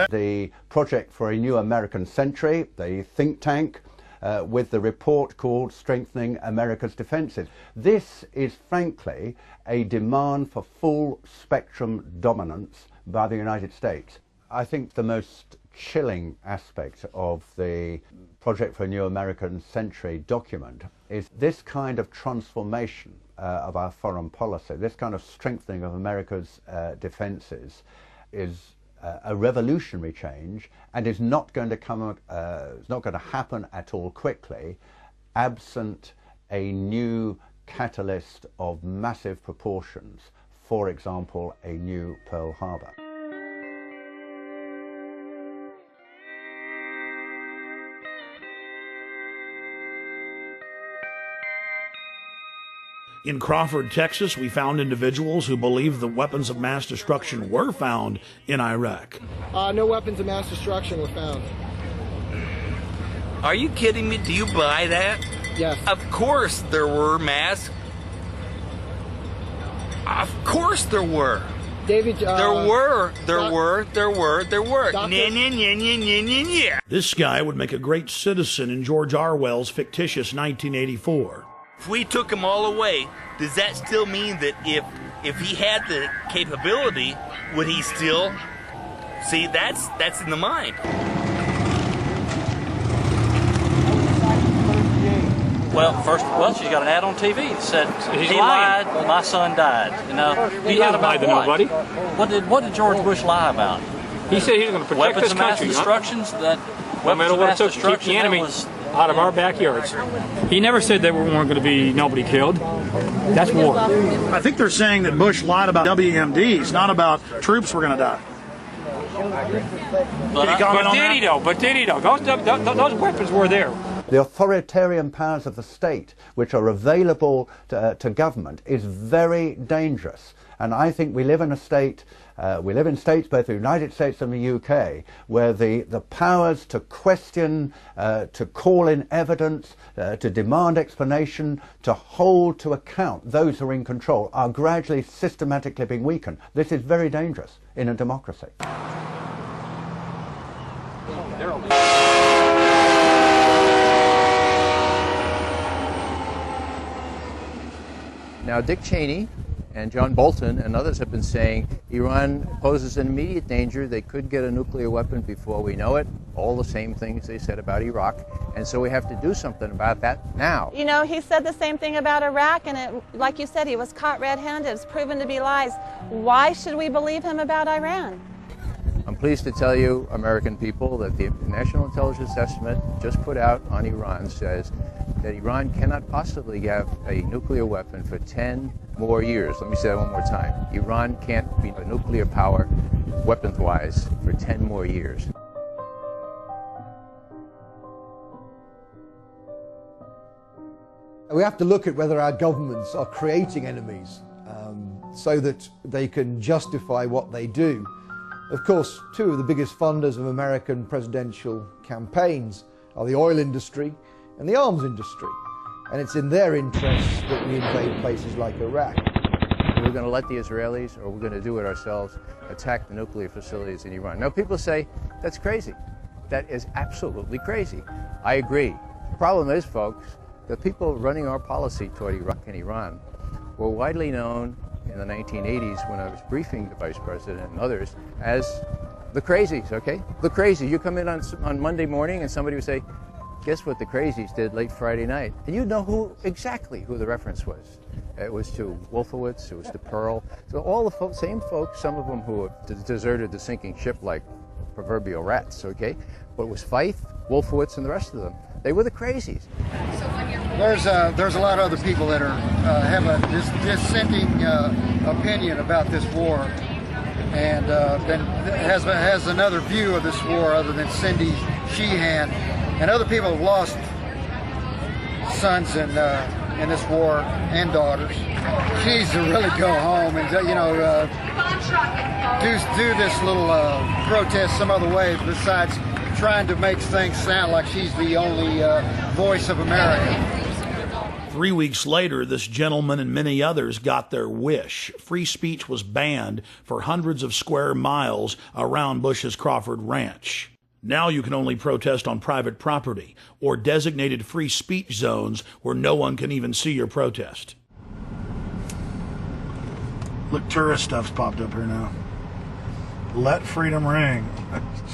The Project for a New American Century, the think tank, with the report called Strengthening America's Defenses. This is frankly a demand for full spectrum dominance by the United States. I think the most chilling aspect of the Project for a New American Century document is this kind of transformation of our foreign policy, this kind of strengthening of America's defenses is a revolutionary change, and is not going to happen at all quickly, absent a new catalyst of massive proportions. For example, a new Pearl Harbor. In Crawford, Texas, we found individuals who believe the weapons of mass destruction were found in Iraq. No weapons of mass destruction were found. Are you kidding me? Do you buy that? Yes. Of course there were mass. Of course there were. David, there were. Yeah. This guy would make a great citizen in George Orwell's fictitious 1984. If we took them all away, does that still mean that if he had the capability, would he still? See, that's in the mind. Well, she's got an ad on TV that said he lied, my son died. You know, he lied about what? What did George Bush lie about? He said he was going to protect weapons this of mass country. Destructions. That no matter what it took to keep the enemy out of our backyards. He never said there weren't going to be nobody killed. That's war. I think they're saying that Bush lied about WMDs, not about troops were going to die. But did he though? Those weapons were there. The authoritarian powers of the state, which are available to government, is very dangerous. And I think we live in a state, we live in states, both the United States and the UK, where the powers to question, to call in evidence, to demand explanation, to hold to account those who are in control are gradually, systematically being weakened. This is very dangerous in a democracy. Now, Dick Cheney and John Bolton and others have been saying Iran poses an immediate danger. They could get a nuclear weapon before we know it. All the same things they said about Iraq. And so we have to do something about that now. You know, he said the same thing about Iraq, and like you said, he was caught red-handed. It was proven to be lies. Why should we believe him about Iran? I'm pleased to tell you, American people, that the National Intelligence Estimate just put out on Iran says that Iran cannot possibly have a nuclear weapon for 10 more years. Let me say that one more time. Iran can't be a nuclear power, weapons-wise, for 10 more years. We have to look at whether our governments are creating enemies so that they can justify what they do. Of course, two of the biggest funders of American presidential campaigns are the oil industry and the arms industry. And it's in their interests that we invade places like Iraq. We're going to let the Israelis, or we're going to do it ourselves, attack the nuclear facilities in Iran. Now, people say, that's crazy. That is absolutely crazy. I agree. The problem is, folks, the people running our policy toward Iraq and Iran were widely known in the 1980s when I was briefing the Vice President and others as the crazies, okay? The crazies. You come in on Monday morning and somebody would say, guess what the crazies did late Friday night? And you'd know exactly who the reference was. It was to Wolfowitz, it was to Pearl. So all the same folks, some of them who deserted the sinking ship like proverbial rats, okay? But it was Feith, Wolfowitz, and the rest of them. They were the crazies. There's a lot of other people that are have a dissenting opinion about this war, and has another view of this war other than Cindy Sheehan, and other people have lost sons in this war and daughters. She needs to really go home and do this little protest some other way besides trying to make things sound like she's the only voice of America. 3 weeks later, this gentleman and many others got their wish. Free speech was banned for hundreds of square miles around Bush's Crawford Ranch. Now you can only protest on private property or designated free speech zones where no one can even see your protest. Look, tourist stuff's popped up here now. Let freedom ring.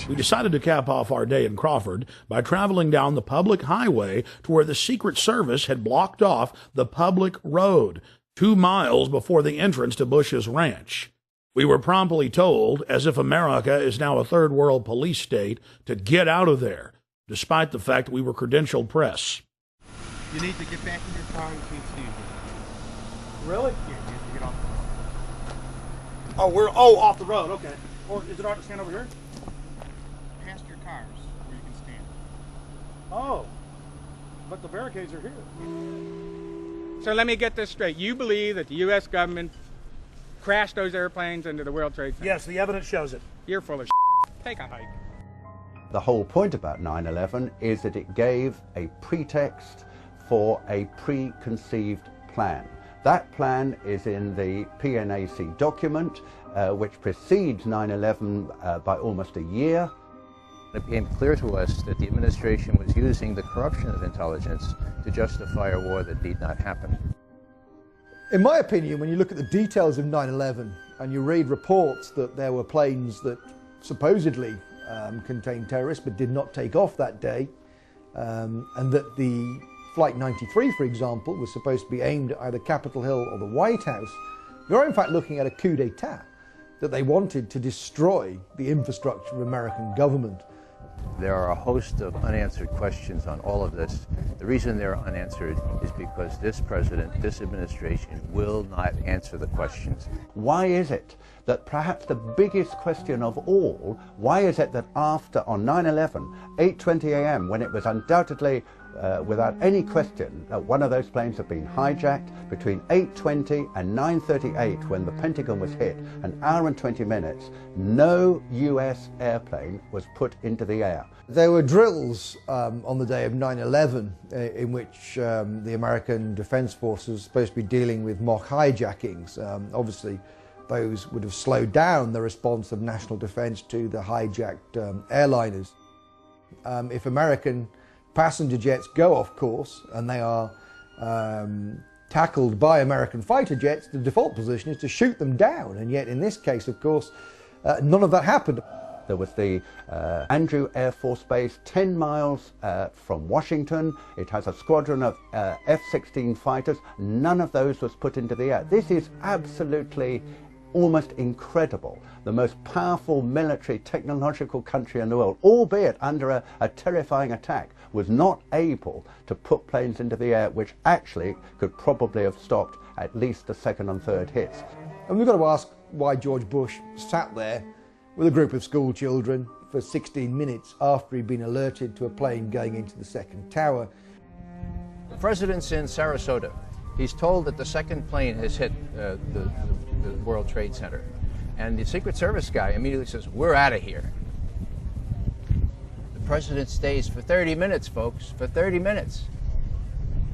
We decided to cap off our day in Crawford by traveling down the public highway to where the Secret Service had blocked off the public road 2 miles before the entrance to Bush's ranch. We were promptly told, as if America is now a third world police state, to get out of there, despite the fact that we were credentialed press. You need to get back in your car and can't stand it. Really? Yeah, you have to get off the road. Oh, off the road, okay. Or is it all right to stand over here? Past your cars where you can stand. Oh, but the barricades are here. So let me get this straight. You believe that the U.S. government crashed those airplanes into the World Trade Center? Yes, the evidence shows it. You're full of Take a hike. The whole point about 9/11 is that it gave a pretext for a preconceived plan. That plan is in the PNAC document, which precedes 9/11 by almost a year. It became clear to us that the administration was using the corruption of intelligence to justify a war that need not happen. In my opinion, when you look at the details of 9/11 and you read reports that there were planes that supposedly contained terrorists but did not take off that day, and that the Flight 93, for example, was supposed to be aimed at either Capitol Hill or the White House, you're in fact looking at a coup d'etat, that they wanted to destroy the infrastructure of American government. There are a host of unanswered questions on all of this. The reason they're unanswered is because this president, this administration, will not answer the questions. Why is it that perhaps the biggest question of all, why is it that after, on 9/11, 8:20 a.m., when it was undoubtedly, without any question, that one of those planes had been hijacked, between 8:20 and 9:38, when the Pentagon was hit, an hour and 20 minutes, no US airplane was put into the air? There were drills on the day of 9/11 in which the American Defense Forces were supposed to be dealing with mock hijackings. Obviously, those would have slowed down the response of national defense to the hijacked airliners. If American passenger jets go off course and they are tackled by American fighter jets, the default position is to shoot them down. And yet in this case, of course, none of that happened. There was the Andrew Air Force Base 10 miles from Washington. It has a squadron of F-16 fighters. None of those was put into the air. This is absolutely almost incredible. The most powerful military technological country in the world, albeit under a terrifying attack, was not able to put planes into the air, which actually could probably have stopped at least the second and third hits. And we've got to ask why George Bush sat there with a group of school children for 16 minutes after he'd been alerted to a plane going into the second tower. The president's in Sarasota. He's told that the second plane has hit the World Trade Center. And the Secret Service guy immediately says, "We're out of here." The president stays for 30 minutes, folks, for 30 minutes.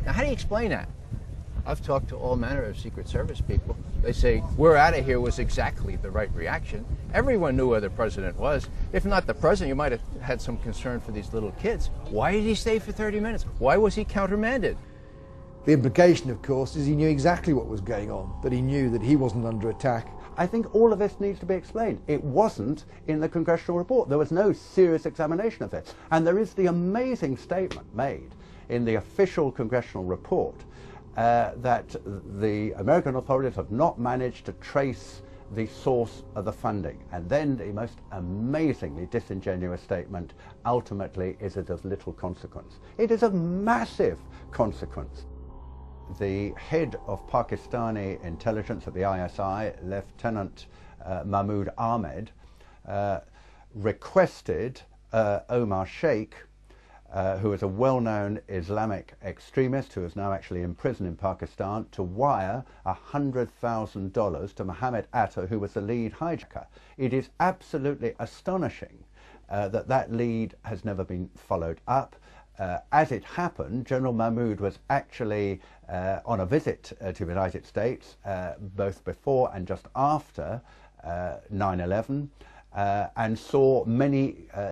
Now, how do you explain that? I've talked to all manner of Secret Service people. They say, "We're out of here" was exactly the right reaction. Everyone knew where the president was. If not the president, you might have had some concern for these little kids. Why did he stay for 30 minutes? Why was he countermanded? The implication, of course, is he knew exactly what was going on, that he knew that he wasn't under attack. I think all of this needs to be explained. It wasn't in the congressional report. There was no serious examination of this. And there is the amazing statement made in the official congressional report that the American authorities have not managed to trace the source of the funding. And then the most amazingly disingenuous statement, ultimately, is it of little consequence. It is of massive consequence. The head of Pakistani intelligence at the ISI, Lieutenant Mahmoud Ahmed, requested Omar Sheikh, who is a well-known Islamic extremist who is now actually in prison in Pakistan, to wire $100,000 to Mohammed Atta, who was the lead hijacker. It is absolutely astonishing that that lead has never been followed up. As it happened, General Mahmoud was actually on a visit to the United States both before and just after 9/11, and saw many